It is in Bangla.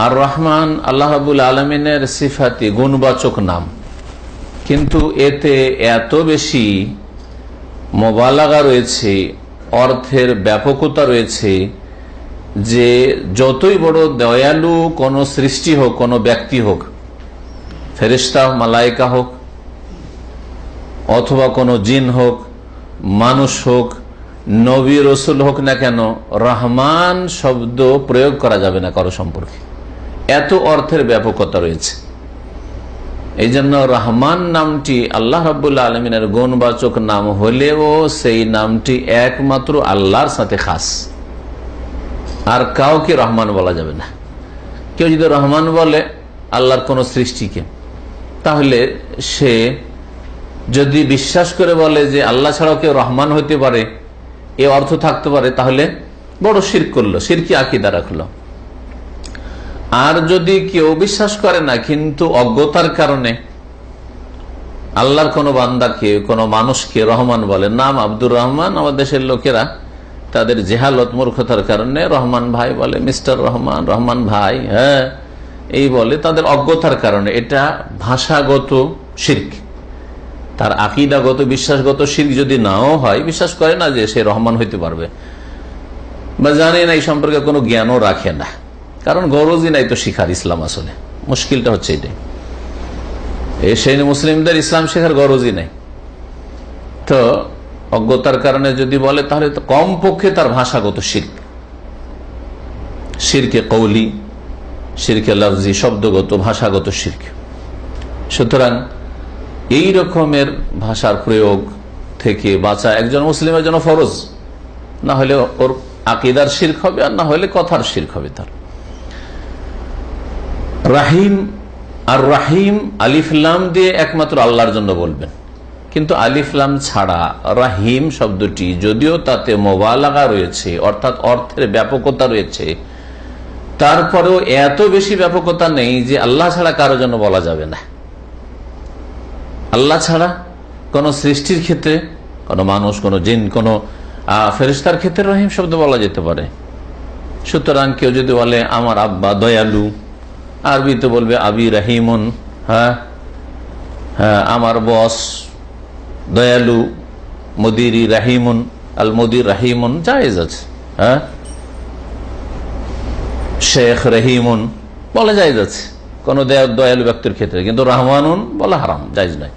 আর রহমান আল্লাহ রাব্বুল আলামিনের সিফাতি গুণবাচক নাম, কিন্তু এতে এত বেশি মোবালাগা রয়েছে, অর্থের ব্যাপকতা রয়েছে যে যতই বড় দয়ালু কোনো সৃষ্টি হোক, কোনো ব্যক্তি হোক, ফেরেশতা মালায়েকা হোক অথবা কোনো জিন হোক, মানুষ হোক, নবী রসুল হোক না কেন, রহমান শব্দ প্রয়োগ করা যাবে না কারো সম্পর্কে, এত অর্থের ব্যাপকতা রয়েছে। এই জন্য রহমান নামটি আল্লাহ রাব্বুল আলামিনের গুণবাচক নাম হলেও সেই নামটি একমাত্র আল্লাহর সাথে খাস, আর কাউকে রহমান বলা যাবে না। কেউ যদি রহমান বলে আল্লাহর কোন সৃষ্টিকে, তাহলে সে যদি বিশ্বাস করে বলে যে আল্লাহ ছাড়াও কেউ রহমান হইতে পারে, এ অর্থ থাকতে পারে, তাহলে বড় শিরক করলো, শিরকি আকীদা রাখলো। আর যদি কেউ বিশ্বাস করে না কিন্তু অজ্ঞতার কারণে আল্লাহর কোন বান্দাকে, কোন মানুষকে রহমান বলে, নাম আব্দুর রহমান, আমাদের দেশের লোকেরা তাদের জেহালত মূর্খতার কারণে রহমান ভাই বলে, মিস্টার রহমান, রহমান ভাই, হ্যাঁ এই বলে, তাদের অজ্ঞতার কারণে। এটা ভাষাগত শিরক। তার আকীদাগত বিশ্বাসগত শিরক যদি নাও হয়, বিশ্বাস করে না যে সে রহমান হইতে পারবে, বা জানে না এই সম্পর্কে কোনো জ্ঞানও রাখে না, কারণ গরজই নাই তো শিখার ইসলাম। আসলে মুশকিলটা হচ্ছে এটাই, সেই মুসলিমদের ইসলাম শেখার গরজই নাই। তো অজ্ঞতার কারণে যদি বলে, তাহলে তো কমপক্ষে তার ভাষাগত শিরক, শিরকে কওলি, শিরকে লফজি, শব্দগত ভাষাগত শিরক। সুতরাং এই রকমের ভাষার প্রয়োগ থেকে বাঁচা একজন মুসলিমের জন্য ফরজ, না হলে ওর আকীদার শিরক হবে, আর না হলে কথার শিরক হবে তার। রাহিম আর রাহিম আলিফ লাম দিয়ে একমাত্র আল্লাহর জন্য বলবেন, কিন্তু আলিফ লাম ছাড়া রাহিম শব্দটি যদিও তাতে মোবালাগা রয়েছে, অর্থাৎ অর্থের ব্যাপকতা রয়েছে, তারপরেও এত বেশি ব্যাপকতা নেই যে আল্লাহ ছাড়া কারো জন্য বলা যাবে না। আল্লাহ ছাড়া কোন সৃষ্টির ক্ষেত্রে, কোন মানুষ, কোন জিন, কোন ফেরেশতার ক্ষেত্রে রহিম শব্দ বলা যেতে পারে। সুতরাং কেউ যদি বলে আমার আব্বা দয়ালু, আরবিতে বলবে আবি রাহিমুন, হ্যাঁ হ্যাঁ আমার বস দয়ালু, মুদিরি রাহিমুন, আল মুদির রাহিমুন, জায়েজ আছে। হ্যাঁ শেখ রহিমুন বলা জায়েজ আছে কোন দয়ালু ব্যক্তির ক্ষেত্রে, কিন্তু রহমানুন বলা হারাম, জায়েজ নয়।